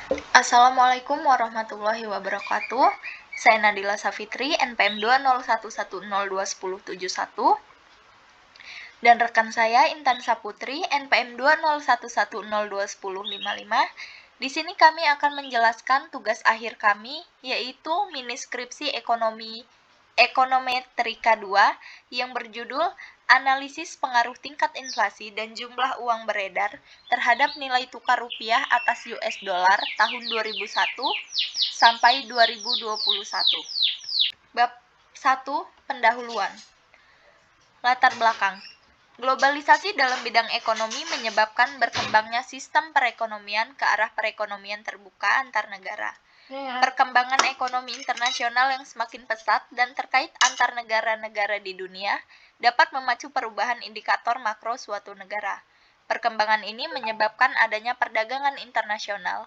Assalamualaikum warahmatullahi wabarakatuh. Saya Nadila Safitri, NPM 20110211071. Dan rekan saya Intan Saputri, NPM 20110211055. Di sini kami akan menjelaskan tugas akhir kami, yaitu mini skripsi Ekonometrika 2 yang berjudul Analisis Pengaruh Tingkat Inflasi dan Jumlah Uang Beredar terhadap Nilai Tukar Rupiah atas US Dollar tahun 2001 sampai 2021. Bab 1. Pendahuluan. Latar belakang. Globalisasi dalam bidang ekonomi menyebabkan berkembangnya sistem perekonomian ke arah perekonomian terbuka antar negara. Perkembangan ekonomi internasional yang semakin pesat dan terkait antar negara-negara di dunia dapat memacu perubahan indikator makro suatu negara. Perkembangan ini menyebabkan adanya perdagangan internasional.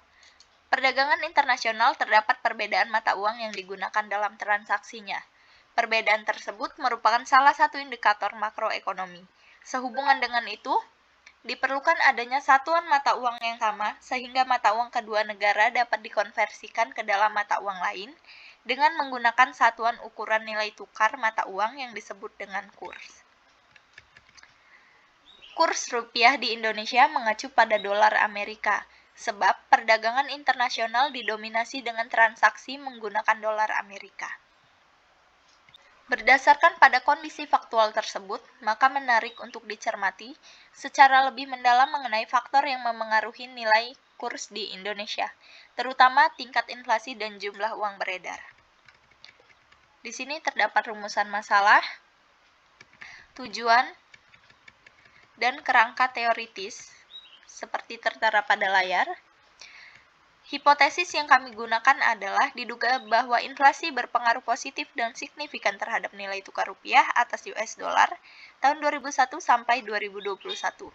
Perdagangan internasional terdapat perbedaan mata uang yang digunakan dalam transaksinya. Perbedaan tersebut merupakan salah satu indikator makroekonomi. Sehubungan dengan itu, diperlukan adanya satuan mata uang yang sama sehingga mata uang kedua negara dapat dikonversikan ke dalam mata uang lain dengan menggunakan satuan ukuran nilai tukar mata uang yang disebut dengan kurs. Kurs rupiah di Indonesia mengacu pada dolar Amerika, sebab perdagangan internasional didominasi dengan transaksi menggunakan dolar Amerika. Berdasarkan pada kondisi faktual tersebut, maka menarik untuk dicermati secara lebih mendalam mengenai faktor yang memengaruhi nilai kurs di Indonesia, terutama tingkat inflasi dan jumlah uang beredar. Di sini terdapat rumusan masalah, tujuan, dan kerangka teoritis, seperti tertera pada layar. Hipotesis yang kami gunakan adalah diduga bahwa inflasi berpengaruh positif dan signifikan terhadap nilai tukar rupiah atas US dollar tahun 2001 sampai 2021.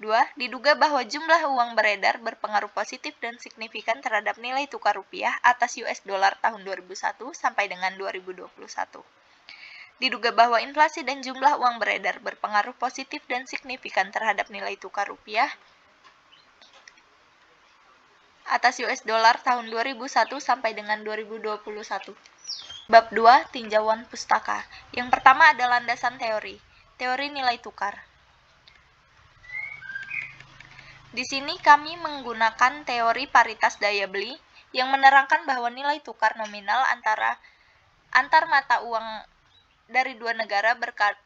2. Diduga bahwa jumlah uang beredar berpengaruh positif dan signifikan terhadap nilai tukar rupiah atas US dollar tahun 2001 sampai dengan 2021. Diduga bahwa inflasi dan jumlah uang beredar berpengaruh positif dan signifikan terhadap nilai tukar rupiah atas US dollar tahun 2001 sampai dengan 2021. Bab 2. Tinjauan pustaka. Yang pertama adalah landasan teori. Teori nilai tukar. Di sini kami menggunakan teori paritas daya beli yang menerangkan bahwa nilai tukar nominal antar mata uang dari dua negara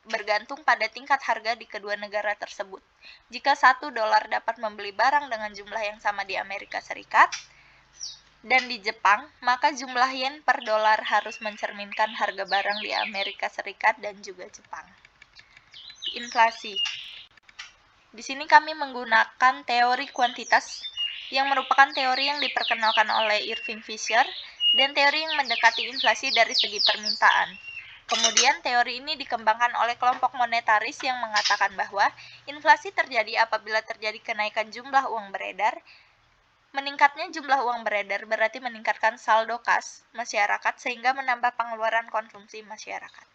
bergantung pada tingkat harga di kedua negara tersebut. Jika $1 dapat membeli barang dengan jumlah yang sama di Amerika Serikat dan di Jepang, maka jumlah yen per dolar harus mencerminkan harga barang di Amerika Serikat dan juga Jepang. Inflasi. Di sini kami menggunakan teori kuantitas yang merupakan teori yang diperkenalkan oleh Irving Fisher dan teori yang mendekati inflasi dari segi permintaan. Kemudian teori ini dikembangkan oleh kelompok monetaris yang mengatakan bahwa inflasi terjadi apabila terjadi kenaikan jumlah uang beredar. Meningkatnya jumlah uang beredar berarti meningkatkan saldo kas masyarakat sehingga menambah pengeluaran konsumsi masyarakat.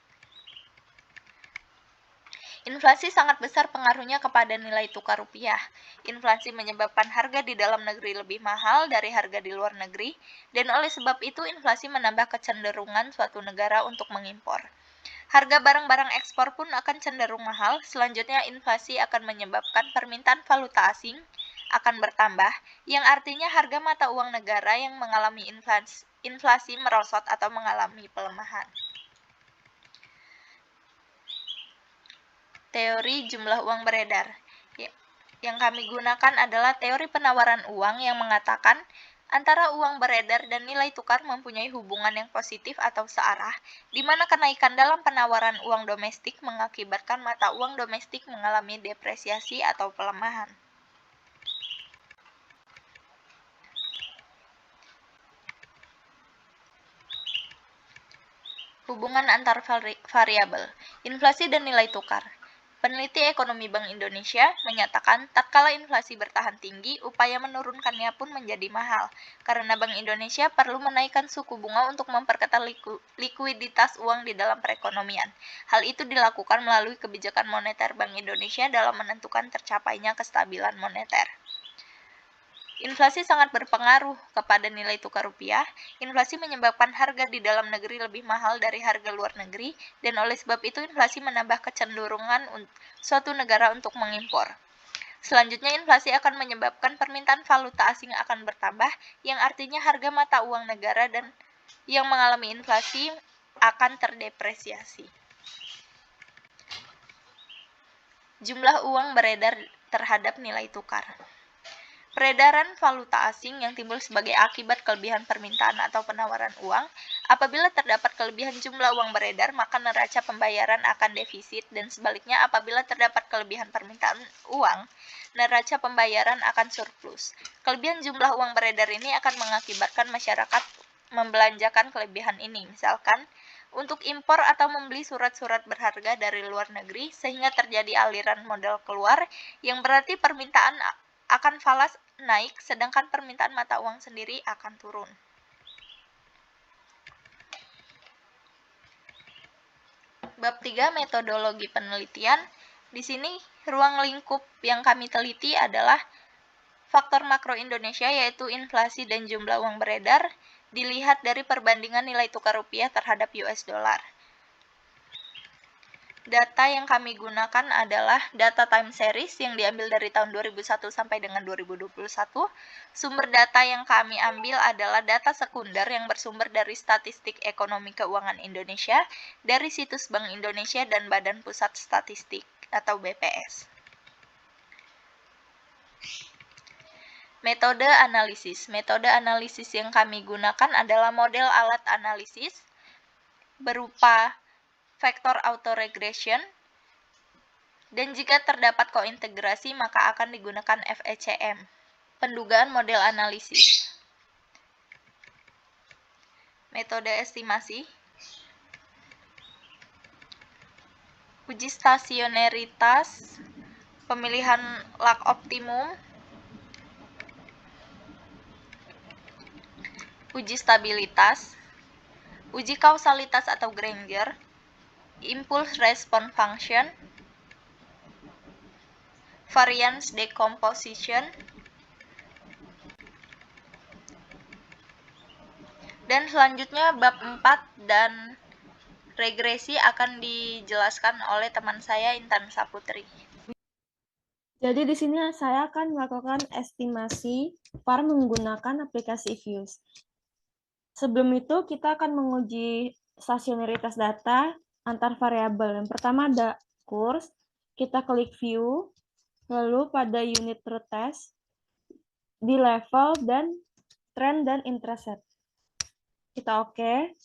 Inflasi sangat besar pengaruhnya kepada nilai tukar rupiah. Inflasi menyebabkan harga di dalam negeri lebih mahal dari harga di luar negeri, dan oleh sebab itu inflasi menambah kecenderungan suatu negara untuk mengimpor. Harga barang-barang ekspor pun akan cenderung mahal. Selanjutnya, inflasi akan menyebabkan permintaan valuta asing akan bertambah, yang artinya harga mata uang negara yang mengalami inflasi merosot atau mengalami pelemahan. Teori jumlah uang beredar. Yang kami gunakan adalah teori penawaran uang yang mengatakan antara uang beredar dan nilai tukar mempunyai hubungan yang positif atau searah, di mana kenaikan dalam penawaran uang domestik mengakibatkan mata uang domestik mengalami depresiasi atau pelemahan. Hubungan antar variabel, inflasi dan nilai tukar. Peneliti ekonomi Bank Indonesia menyatakan tatkala inflasi bertahan tinggi, upaya menurunkannya pun menjadi mahal, karena Bank Indonesia perlu menaikkan suku bunga untuk memperketat likuiditas uang di dalam perekonomian. Hal itu dilakukan melalui kebijakan moneter Bank Indonesia dalam menentukan tercapainya kestabilan moneter. Inflasi sangat berpengaruh kepada nilai tukar rupiah. Inflasi menyebabkan harga di dalam negeri lebih mahal dari harga luar negeri, dan oleh sebab itu inflasi menambah kecenderungan suatu negara untuk mengimpor. Selanjutnya, inflasi akan menyebabkan permintaan valuta asing akan bertambah, yang artinya harga mata uang negara dan yang mengalami inflasi akan terdepresiasi. Jumlah uang beredar terhadap nilai tukar. Peredaran valuta asing yang timbul sebagai akibat kelebihan permintaan atau penawaran uang. Apabila terdapat kelebihan jumlah uang beredar, maka neraca pembayaran akan defisit, dan sebaliknya apabila terdapat kelebihan permintaan uang, neraca pembayaran akan surplus. Kelebihan jumlah uang beredar ini akan mengakibatkan masyarakat membelanjakan kelebihan ini, misalkan untuk impor atau membeli surat-surat berharga dari luar negeri, sehingga terjadi aliran modal keluar, yang berarti permintaan akan falas naik, sedangkan permintaan mata uang sendiri akan turun. Bab 3, metodologi penelitian. Di sini ruang lingkup yang kami teliti adalah faktor makro Indonesia, yaitu inflasi dan jumlah uang beredar, dilihat dari perbandingan nilai tukar rupiah terhadap US dollar. Data yang kami gunakan adalah data time series yang diambil dari tahun 2001 sampai dengan 2021. Sumber data yang kami ambil adalah data sekunder yang bersumber dari Statistik Ekonomi Keuangan Indonesia, dari situs Bank Indonesia dan Badan Pusat Statistik atau BPS. Metode analisis. Metode analisis yang kami gunakan adalah model alat analisis berupa vektor autoregression, dan jika terdapat kointegrasi maka akan digunakan FECM. Pendugaan model analisis. Metode estimasi. Uji stasioneritas, pemilihan lak optimum, uji stabilitas, uji kausalitas atau Granger, impulse response function, variance decomposition, dan selanjutnya bab 4 dan regresi akan dijelaskan oleh teman saya Intan Saputri. Jadi di sini saya akan melakukan estimasi par menggunakan aplikasi Views. Sebelum itu kita akan menguji stasionaritas data antar variabel. Yang pertama ada kurs, kita klik View, lalu pada unit root test, di level dan trend dan intercept. Kita oke.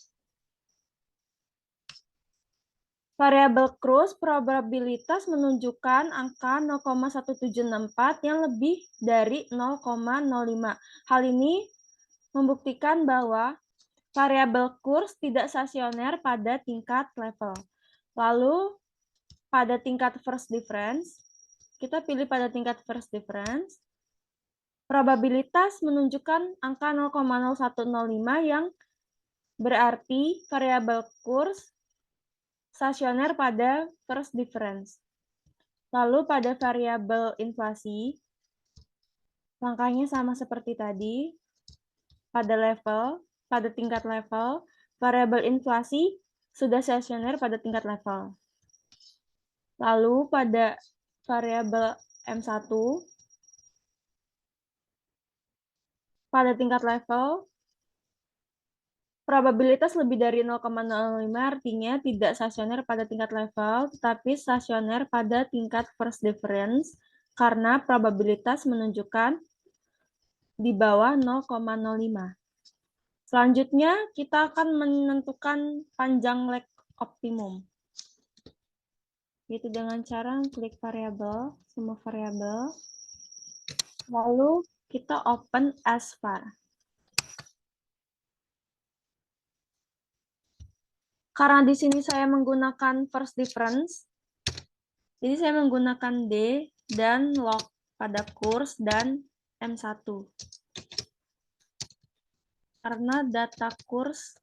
Variabel cruise probabilitas menunjukkan angka 0,1764 yang lebih dari 0,05. Hal ini membuktikan bahwa variabel kurs tidak stasioner pada tingkat level. Lalu pada tingkat first difference, kita pilih pada tingkat first difference, probabilitas menunjukkan angka 0,0105 yang berarti variabel kurs stasioner pada first difference. Lalu pada variabel inflasi, langkahnya sama seperti tadi. Pada tingkat level, variabel inflasi sudah stasioner pada tingkat level. Lalu pada variabel M1, pada tingkat level, probabilitas lebih dari 0,05 artinya tidak stasioner pada tingkat level, tetapi stasioner pada tingkat first difference karena probabilitas menunjukkan di bawah 0,05. Selanjutnya, kita akan menentukan panjang leg optimum. Yaitu dengan cara klik variabel, semua variabel, lalu kita open as var. Karena di sini saya menggunakan first difference, jadi saya menggunakan D dan log pada kurs dan M1. Karena data kurs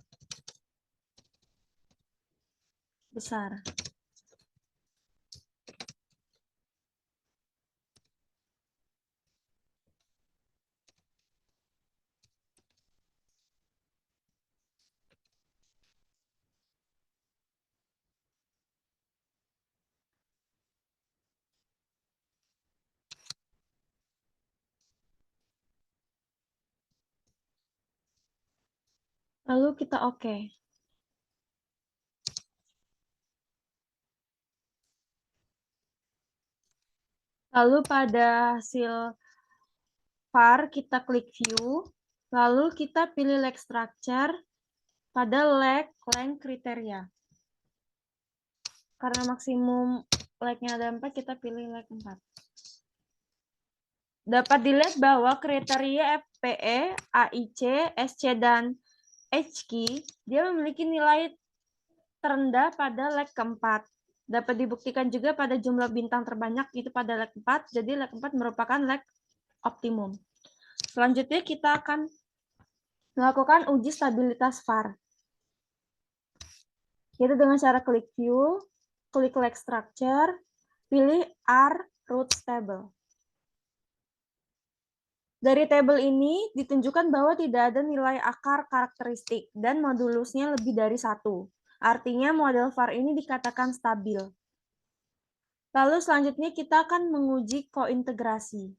besar. Lalu kita oke. Lalu pada hasil var kita klik view, lalu kita pilih leg structure pada leg length kriteria. Karena maksimum leg-nya ada 4, kita pilih leg 4. Dapat dilihat bahwa kriteria FPE, AIC, SC, dan HQ dia memiliki nilai terendah pada leg keempat. Dapat dibuktikan juga pada jumlah bintang terbanyak itu pada leg 4, jadi leg 4 merupakan leg optimum. Selanjutnya kita akan melakukan uji stabilitas var. Yaitu dengan cara klik view, klik leg structure, pilih R root table. Dari tabel ini ditunjukkan bahwa tidak ada nilai akar karakteristik dan modulusnya lebih dari 1. Artinya model var ini dikatakan stabil. Lalu selanjutnya kita akan menguji kointegrasi.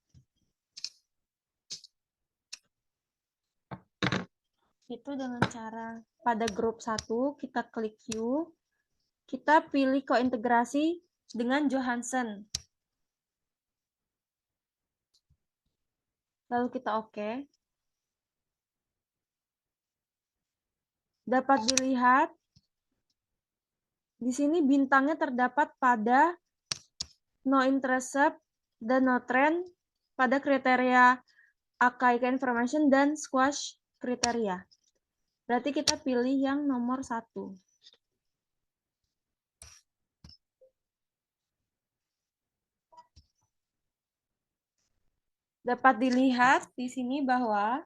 Itu dengan cara pada grup 1 kita klik view, kita pilih kointegrasi dengan Johansen. Lalu kita oke. Dapat dilihat di sini bintangnya terdapat pada no intercept dan no trend pada kriteria AKIK information dan squash kriteria. Berarti kita pilih yang nomor 1. Dapat dilihat di sini bahwa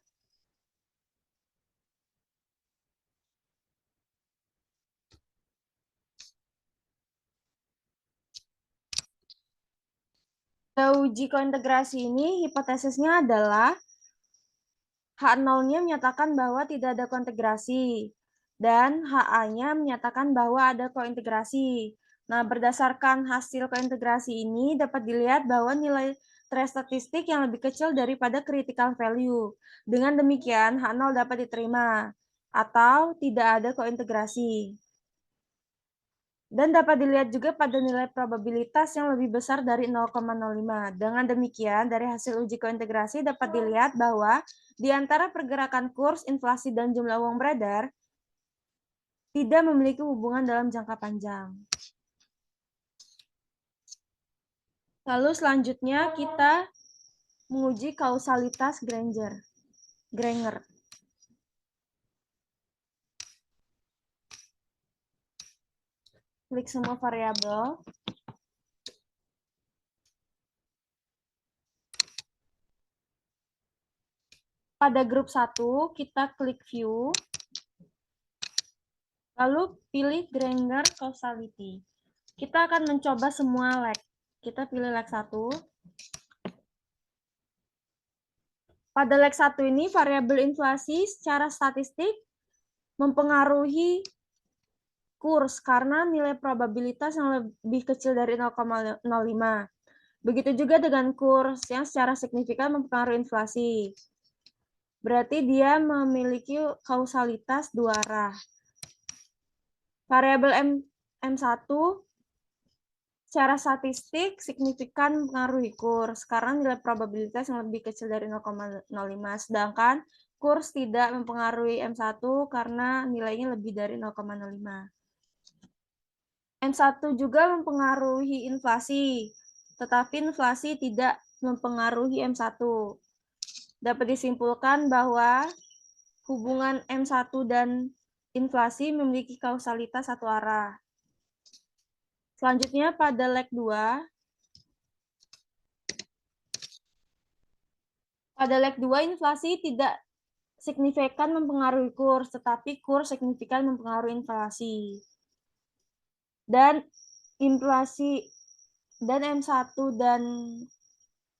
uji kointegrasi ini hipotesisnya adalah H0-nya menyatakan bahwa tidak ada kointegrasi dan HA-nya menyatakan bahwa ada kointegrasi. Nah, berdasarkan hasil kointegrasi ini dapat dilihat bahwa nilai trace statistik yang lebih kecil daripada critical value. Dengan demikian, H0 dapat diterima atau tidak ada kointegrasi. Dan dapat dilihat juga pada nilai probabilitas yang lebih besar dari 0,05. Dengan demikian, dari hasil uji kointegrasi dapat dilihat bahwa di antara pergerakan kurs, inflasi, dan jumlah uang beredar tidak memiliki hubungan dalam jangka panjang. Lalu selanjutnya kita menguji kausalitas Granger. Klik semua variabel. Pada grup 1, kita klik view. Lalu pilih Granger causality. Kita akan mencoba semua leg. Kita pilih leg 1. Pada leg 1 ini, variabel inflasi secara statistik mempengaruhi kurs karena nilai probabilitas yang lebih kecil dari 0,05. Begitu juga dengan kurs yang secara signifikan mempengaruhi inflasi. Berarti dia memiliki kausalitas dua arah. Variabel M1 secara statistik signifikan mempengaruhi kurs karena nilai probabilitas yang lebih kecil dari 0,05. Sedangkan kurs tidak mempengaruhi M1 karena nilainya lebih dari 0,05. M1 juga mempengaruhi inflasi, tetapi inflasi tidak mempengaruhi M1. Dapat disimpulkan bahwa hubungan M1 dan inflasi memiliki kausalitas satu arah. Selanjutnya pada leg 2. Pada leg 2 inflasi tidak signifikan mempengaruhi kurs, tetapi kurs signifikan mempengaruhi inflasi. Dan inflasi dan M1 dan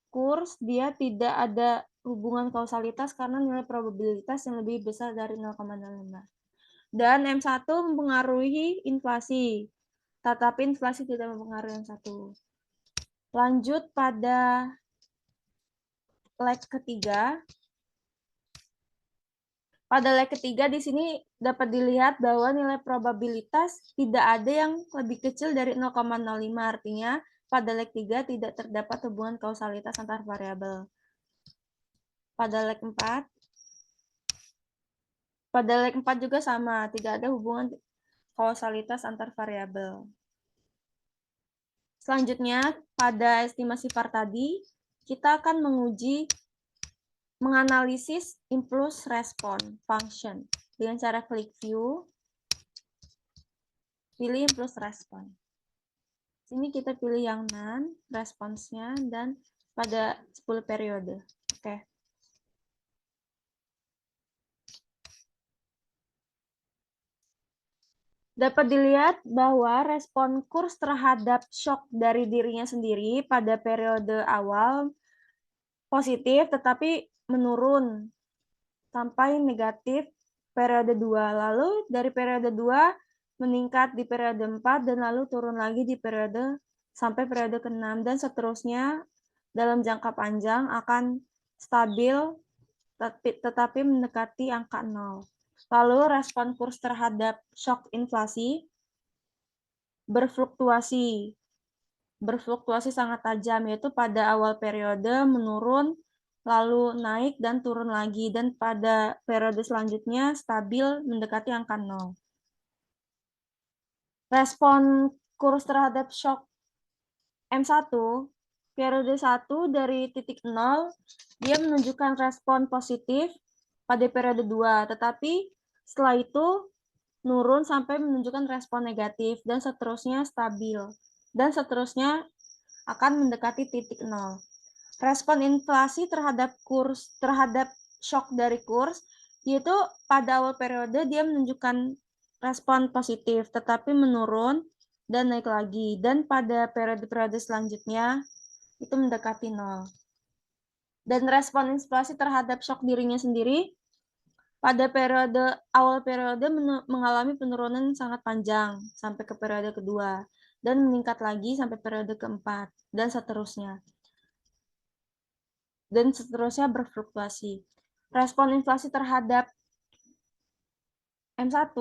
kurs dia tidak ada hubungan kausalitas karena nilai probabilitas yang lebih besar dari 0,05. Dan M1 mempengaruhi inflasi, tetapi inflasi tidak mempengaruhi M1. Lanjut pada leg ketiga. Pada leg ketiga di sini dapat dilihat bahwa nilai probabilitas tidak ada yang lebih kecil dari 0,05, artinya pada leg 3 tidak terdapat hubungan kausalitas antar variabel. Pada leg 4 juga sama, tidak ada hubungan kausalitas antar variabel. Selanjutnya, pada estimasi VAR tadi, kita akan menganalisis impulse response function dengan cara klik view, pilih impulse response. Sini kita pilih yang none, responsnya, dan pada 10 periode. Oke. Dapat dilihat bahwa respon kurs terhadap shock dari dirinya sendiri pada periode awal positif tetapi menurun sampai negatif periode 2. Lalu dari periode 2 meningkat di periode 4 dan lalu turun lagi di periode sampai periode ke-6 dan seterusnya dalam jangka panjang akan stabil tetapi mendekati angka 0. Lalu respon kurs terhadap shock inflasi berfluktuasi sangat tajam, yaitu pada awal periode menurun, lalu naik dan turun lagi, dan pada periode selanjutnya stabil mendekati angka 0. Respon kurs terhadap shock M1, periode 1 dari titik 0, dia menunjukkan respon positif pada periode 2, tetapi setelah itu nurun sampai menunjukkan respon negatif, dan seterusnya stabil, dan seterusnya akan mendekati titik 0. Respon inflasi terhadap shock dari kurs, yaitu pada awal periode dia menunjukkan respon positif, tetapi menurun dan naik lagi, dan pada periode-periode selanjutnya itu mendekati 0. Dan respon inflasi terhadap shock dirinya sendiri pada awal periode mengalami penurunan sangat panjang sampai ke periode kedua dan meningkat lagi sampai periode keempat dan seterusnya. Dan seterusnya berfluktuasi. Respon inflasi terhadap M1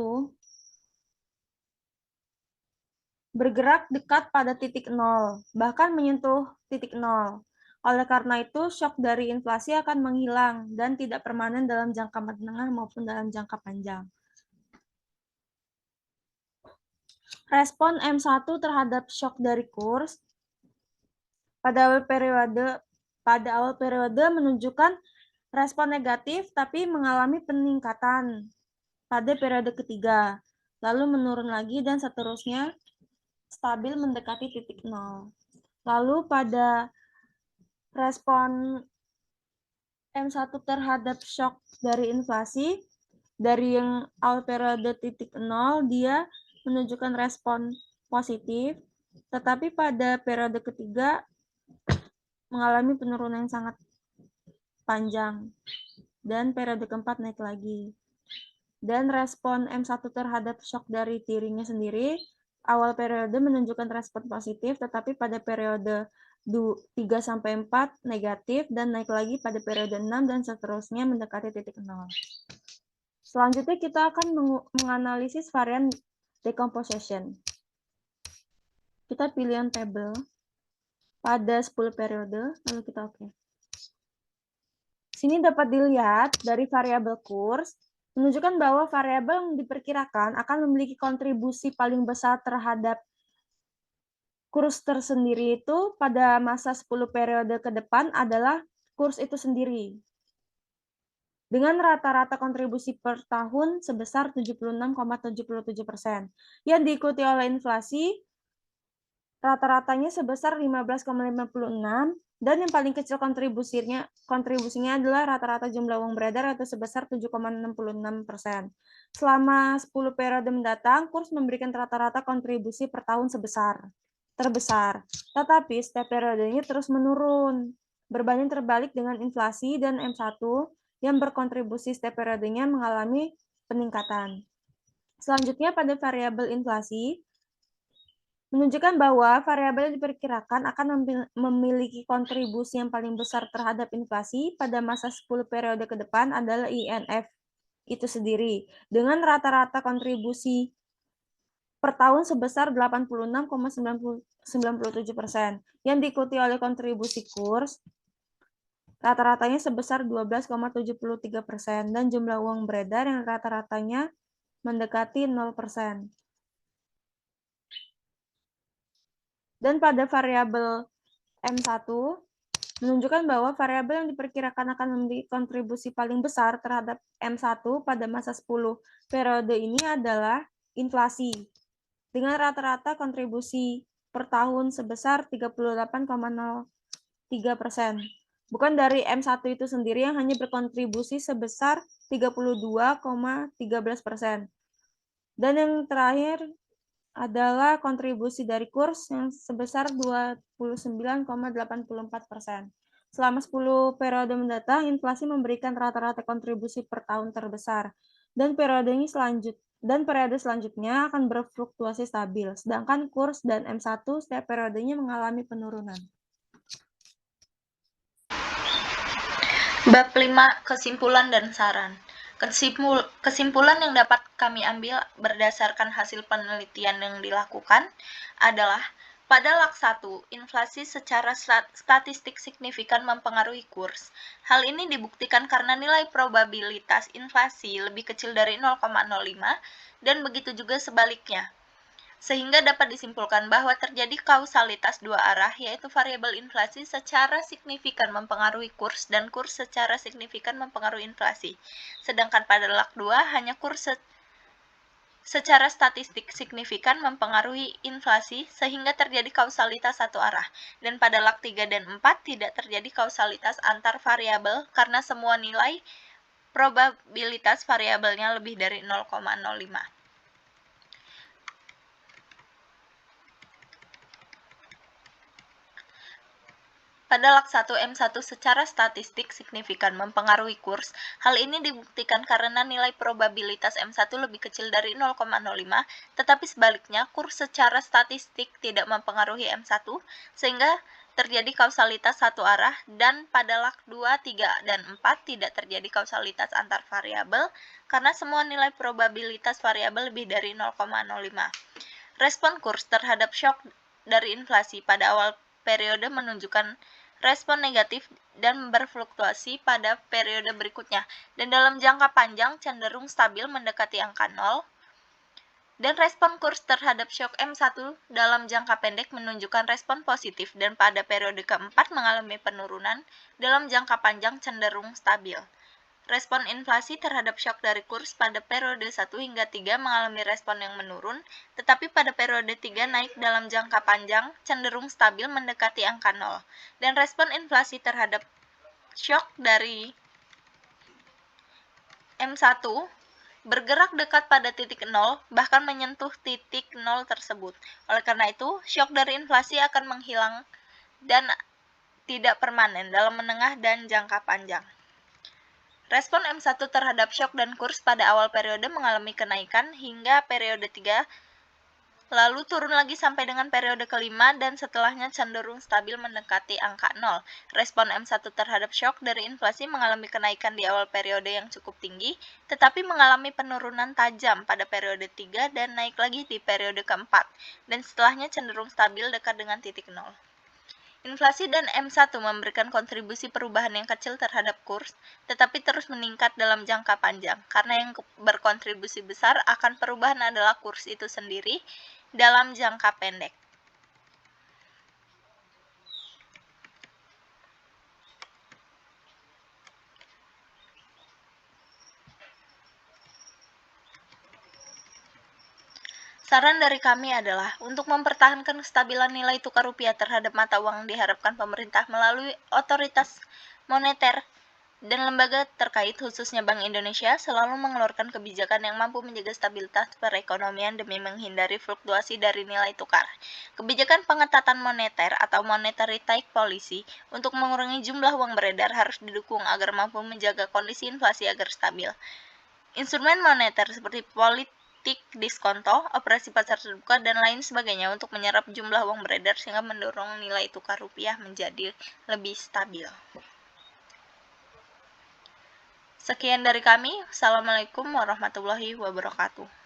bergerak dekat pada titik 0, bahkan menyentuh titik 0. Oleh karena itu, shock dari inflasi akan menghilang dan tidak permanen dalam jangka menengah maupun dalam jangka panjang. Respon M1 terhadap shock dari kurs pada awal periode menunjukkan respon negatif tapi mengalami peningkatan pada periode ketiga, lalu menurun lagi dan seterusnya stabil mendekati titik 0. Lalu pada respon M1 terhadap shock dari inflasi, dari yang awal periode titik 0, dia menunjukkan respon positif, tetapi pada periode ketiga mengalami penurunan yang sangat panjang, dan periode keempat naik lagi. Dan respon M1 terhadap shock dari dirinya sendiri, awal periode menunjukkan respon positif, tetapi pada periode 3-4 negatif, dan naik lagi pada periode 6 dan seterusnya mendekati titik 0. Selanjutnya kita akan menganalisis varian decomposition. Kita pilih yang table pada 10 periode, lalu kita oke. Sini dapat dilihat dari variabel kurs, menunjukkan bahwa variabel yang diperkirakan akan memiliki kontribusi paling besar terhadap kurs tersendiri itu pada masa 10 periode ke depan adalah kurs itu sendiri. Dengan rata-rata kontribusi per tahun sebesar 76,77%, yang diikuti oleh inflasi rata-ratanya sebesar 15,56, dan yang paling kecil kontribusinya adalah rata-rata jumlah uang beredar atau sebesar 7,66%. Selama 10 periode mendatang, kurs memberikan rata-rata kontribusi per tahun terbesar. Tetapi setiap periodenya terus menurun, berbanding terbalik dengan inflasi dan M1 yang berkontribusi setiap periodenya mengalami peningkatan. Selanjutnya pada variabel inflasi, menunjukkan bahwa variabel yang diperkirakan akan memiliki kontribusi yang paling besar terhadap inflasi pada masa 10 periode ke depan adalah INF. itu sendiri dengan rata-rata kontribusi per tahun sebesar 86,97% yang diikuti oleh kontribusi kurs rata-ratanya sebesar 12,73% dan jumlah uang beredar yang rata-ratanya mendekati 0%. Dan pada variabel M1 menunjukkan bahwa variabel yang diperkirakan akan memiliki kontribusi paling besar terhadap M1 pada masa 10 periode ini adalah inflasi, dengan rata-rata kontribusi per tahun sebesar 38,03%. Bukan dari M1 itu sendiri yang hanya berkontribusi sebesar 32,13%. Dan yang terakhir adalah kontribusi dari kurs yang sebesar 29,84%. Selama 10 periode mendatang, inflasi memberikan rata-rata kontribusi per tahun terbesar, dan periode selanjutnya akan berfluktuasi stabil, sedangkan kurs dan M1 setiap periodenya mengalami penurunan. Bab 5. Kesimpulan dan saran. Kesimpulan yang dapat kami ambil berdasarkan hasil penelitian yang dilakukan adalah pada lak 1, inflasi secara statistik signifikan mempengaruhi kurs. Hal ini dibuktikan karena nilai probabilitas inflasi lebih kecil dari 0,05 dan begitu juga sebaliknya. Sehingga dapat disimpulkan bahwa terjadi kausalitas dua arah, yaitu variabel inflasi secara signifikan mempengaruhi kurs dan kurs secara signifikan mempengaruhi inflasi. Sedangkan pada lak 2 hanya kurs secara statistik signifikan mempengaruhi inflasi sehingga terjadi kausalitas satu arah. Dan pada lak 3 dan 4 tidak terjadi kausalitas antar variabel karena semua nilai probabilitas variabelnya lebih dari 0,05. Pada lak 1 M1 secara statistik signifikan mempengaruhi kurs. Hal ini dibuktikan karena nilai probabilitas M1 lebih kecil dari 0,05, tetapi sebaliknya kurs secara statistik tidak mempengaruhi M1, sehingga terjadi kausalitas satu arah, dan pada lak 2, 3, dan 4 tidak terjadi kausalitas antar variabel karena semua nilai probabilitas variabel lebih dari 0,05. Respon kurs terhadap shock dari inflasi pada awal periode menunjukkan respon negatif dan berfluktuasi pada periode berikutnya, dan dalam jangka panjang cenderung stabil mendekati angka 0, dan respon kurs terhadap shock M1 dalam jangka pendek menunjukkan respon positif dan pada periode keempat mengalami penurunan, dalam jangka panjang cenderung stabil. Respon inflasi terhadap shock dari kurs pada periode 1 hingga 3 mengalami respon yang menurun, tetapi pada periode 3 naik dalam jangka panjang cenderung stabil mendekati angka 0. Dan respon inflasi terhadap shock dari M1 bergerak dekat pada titik 0, bahkan menyentuh titik 0 tersebut. Oleh karena itu, shock dari inflasi akan menghilang dan tidak permanen dalam menengah dan jangka panjang. Respon M1 terhadap shock dan kurs pada awal periode mengalami kenaikan hingga periode 3, lalu turun lagi sampai dengan periode kelima dan setelahnya cenderung stabil mendekati angka 0. Respon M1 terhadap shock dari inflasi mengalami kenaikan di awal periode yang cukup tinggi, tetapi mengalami penurunan tajam pada periode 3 dan naik lagi di periode keempat, dan setelahnya cenderung stabil dekat dengan titik 0. Inflasi dan M1 memberikan kontribusi perubahan yang kecil terhadap kurs, tetapi terus meningkat dalam jangka panjang, karena yang berkontribusi besar akan perubahan adalah kurs itu sendiri dalam jangka pendek. Saran dari kami adalah untuk mempertahankan kestabilan nilai tukar rupiah terhadap mata uang diharapkan pemerintah melalui otoritas moneter dan lembaga terkait khususnya Bank Indonesia selalu mengeluarkan kebijakan yang mampu menjaga stabilitas perekonomian demi menghindari fluktuasi dari nilai tukar. Kebijakan pengetatan moneter atau monetary tight policy untuk mengurangi jumlah uang beredar harus didukung agar mampu menjaga kondisi inflasi agar stabil. Instrumen moneter seperti politik diskonto, operasi pasar terbuka, dan lain sebagainya untuk menyerap jumlah uang beredar sehingga mendorong nilai tukar rupiah menjadi lebih stabil. Sekian dari kami. Assalamualaikum warahmatullahi wabarakatuh.